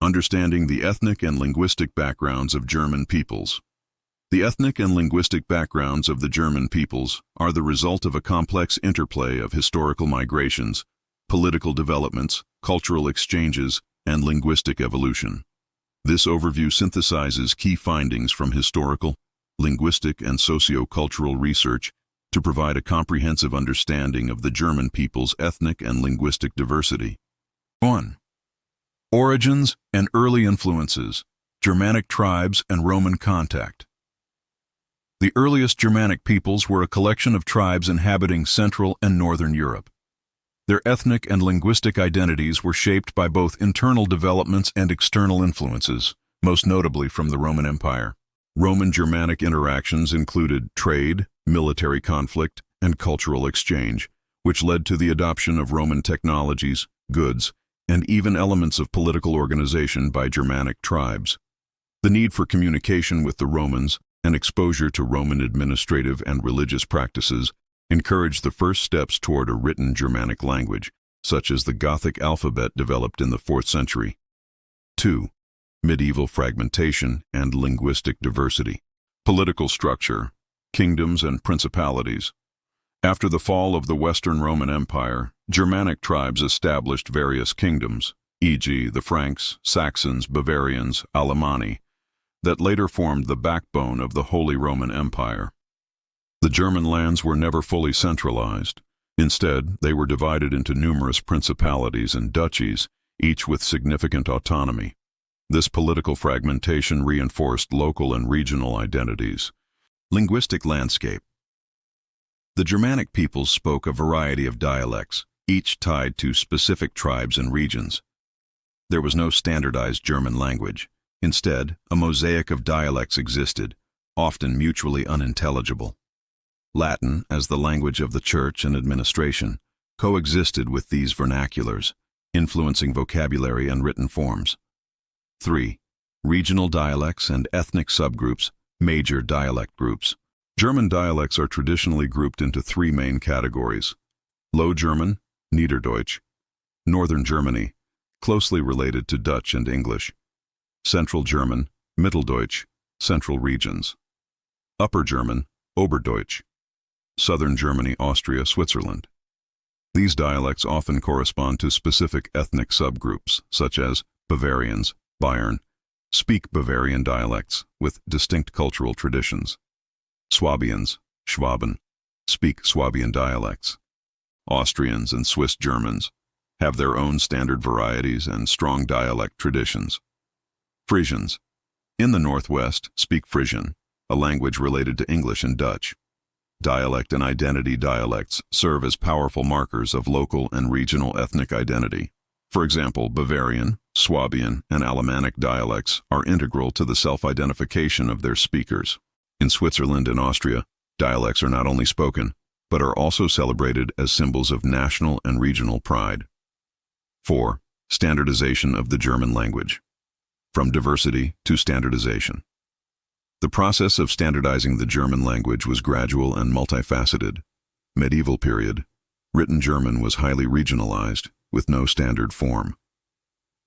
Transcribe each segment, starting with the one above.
Understanding the ethnic and linguistic backgrounds of German peoples. The ethnic and linguistic backgrounds of the German peoples are the result of a complex interplay of historical migrations, political developments, cultural exchanges, and linguistic evolution. This overview synthesizes key findings from historical, linguistic, and socio-cultural research to provide a comprehensive understanding of the German people's ethnic and linguistic diversity. 1. Origins and early influences, Germanic tribes and Roman contact. The earliest Germanic peoples were a collection of tribes inhabiting Central and Northern Europe. Their ethnic and linguistic identities were shaped by both internal developments and external influences, most notably from the Roman Empire. Roman-Germanic interactions included trade, military conflict, and cultural exchange, which led to the adoption of Roman technologies, goods, and even elements of political organization by Germanic tribes. The need for communication with the Romans and exposure to Roman administrative and religious practices encouraged the first steps toward a written Germanic language, such as the Gothic alphabet developed in the 4th century. 2. Medieval fragmentation and linguistic diversity. Political structure, kingdoms and principalities. After the fall of the Western Roman Empire, Germanic tribes established various kingdoms, e.g. the Franks, Saxons, Bavarians, Alemanni, that later formed the backbone of the Holy Roman Empire. The German lands were never fully centralized. Instead, they were divided into numerous principalities and duchies, each with significant autonomy. This political fragmentation reinforced local and regional identities. Linguistic landscape. The Germanic peoples spoke a variety of dialects, each tied to specific tribes and regions. There was no standardized German language. Instead, a mosaic of dialects existed, often mutually unintelligible. Latin, as the language of the church and administration, coexisted with these vernaculars, influencing vocabulary and written forms. 3. Regional dialects and ethnic subgroups, major dialect groups. German dialects are traditionally grouped into 3 main categories: Low German, Niederdeutsch; Northern Germany, closely related to Dutch and English; Central German, Mitteldeutsch, Central regions; Upper German, Oberdeutsch; Southern Germany, Austria, Switzerland. These dialects often correspond to specific ethnic subgroups, such as Bavarians, Bayern, speak Bavarian dialects with distinct cultural traditions. Swabians, Schwaben, speak Swabian dialects. Austrians and Swiss Germans have their own standard varieties and strong dialect traditions. Frisians, in the Northwest, speak Frisian, a language related to English and Dutch. Dialect and identity dialects serve as powerful markers of local and regional ethnic identity. For example, Bavarian, Swabian, and Alemannic dialects are integral to the self-identification of their speakers. In Switzerland and Austria, dialects are not only spoken, but are also celebrated as symbols of national and regional pride. 4. Standardization of the German language. From diversity to standardization. The process of standardizing the German language was gradual and multifaceted. Medieval period, written German was highly regionalized, with no standard form.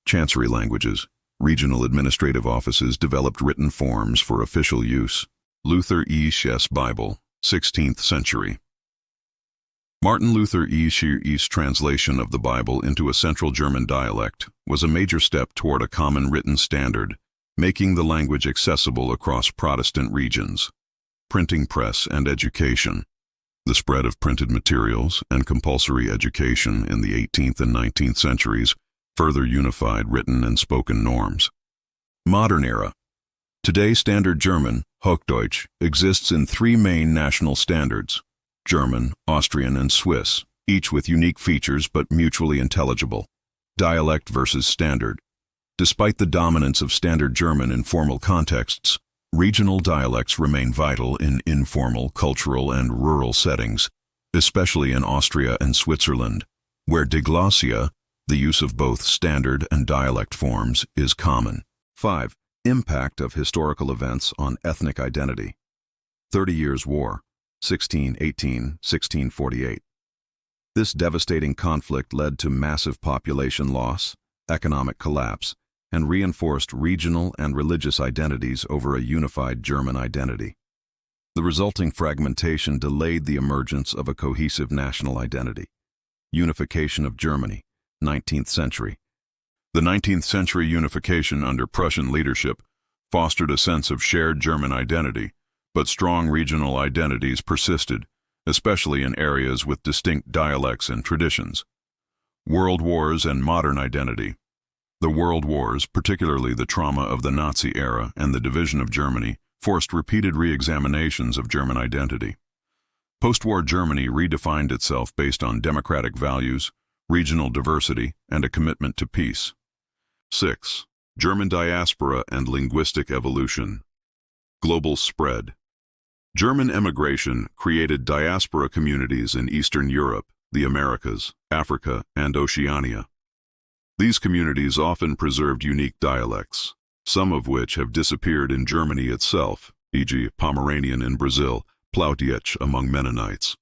Chancery languages, regional administrative offices developed written forms for official use. Luther E. Schiess Bible, 16th century. Martin Luther E. Schiess' translation of the Bible into a Central German dialect was a major step toward a common written standard, making the language accessible across Protestant regions. Printing press and education. The spread of printed materials and compulsory education in the 18th and 19th centuries further unified written and spoken norms. Modern era. Today, Standard German, Hochdeutsch, exists in 3 main national standards: German, Austrian, and Swiss, each with unique features but mutually intelligible. Dialect versus standard. Despite the dominance of Standard German in formal contexts, regional dialects remain vital in informal, cultural, and rural settings, especially in Austria and Switzerland, where diglossia, the use of both standard and dialect forms, is common. 5. Impact of historical events on ethnic identity. 30 Years' War, 1618–1648. This devastating conflict led to massive population loss, economic collapse, and reinforced regional and religious identities over a unified German identity. The resulting fragmentation delayed the emergence of a cohesive national identity. Unification of Germany, 19th century. The 19th century unification under Prussian leadership fostered a sense of shared German identity, but strong regional identities persisted, especially in areas with distinct dialects and traditions. World Wars and modern identity. The World Wars, particularly the trauma of the Nazi era and the division of Germany, forced repeated re-examinations of German identity. Post-war Germany redefined itself based on democratic values, regional diversity, and a commitment to peace. 6. German diaspora and linguistic evolution. Global spread. German emigration created diaspora communities in Eastern Europe, the Americas, Africa, and Oceania. These communities often preserved unique dialects, some of which have disappeared in Germany itself, e.g. Pomeranian in Brazil, Plautdietsch among Mennonites.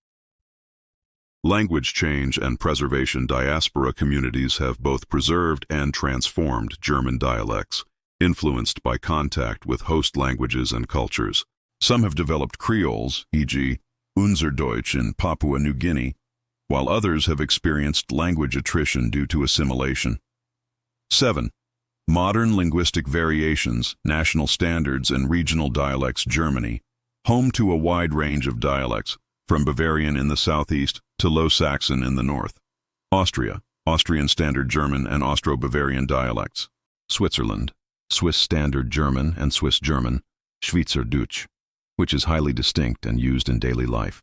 Language change and preservation. Diaspora communities have both preserved and transformed German dialects, influenced by contact with host languages and cultures. Some have developed creoles, e.g. Unserdeutsch in Papua New Guinea, while others have experienced language attrition due to assimilation. 7. Modern linguistic variations, national standards, and regional dialects. Germany, home to a wide range of dialects, from Bavarian in the southeast to Low Saxon in the north. Austria, Austrian Standard German and Austro-Bavarian dialects. Switzerland, Swiss Standard German and Swiss German, Schweizerdeutsch, which is highly distinct and used in daily life.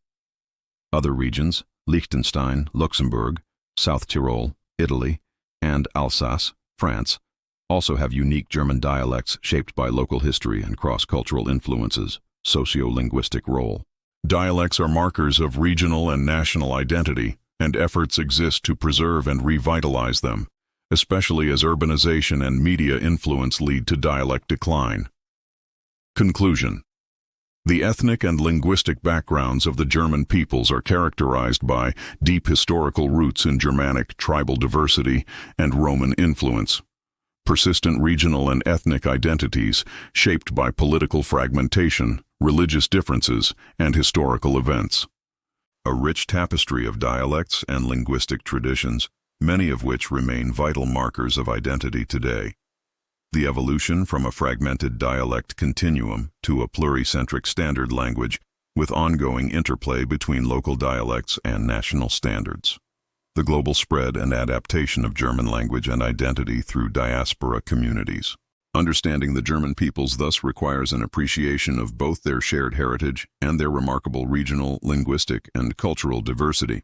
Other regions, Liechtenstein, Luxembourg, South Tyrol, Italy, and Alsace, France, also have unique German dialects shaped by local history and cross-cultural influences. Socio-linguistic role. Dialects are markers of regional and national identity, and efforts exist to preserve and revitalize them, especially as urbanization and media influence lead to dialect decline. Conclusion. The ethnic and linguistic backgrounds of the German peoples are characterized by deep historical roots in Germanic tribal diversity and Roman influence, persistent regional and ethnic identities shaped by political fragmentation, religious differences, and historical events. A rich tapestry of dialects and linguistic traditions, many of which remain vital markers of identity today. The evolution from a fragmented dialect continuum to a pluricentric standard language with ongoing interplay between local dialects and national standards. The global spread and adaptation of German language and identity through diaspora communities. Understanding the German peoples thus requires an appreciation of both their shared heritage and their remarkable regional, linguistic, and cultural diversity.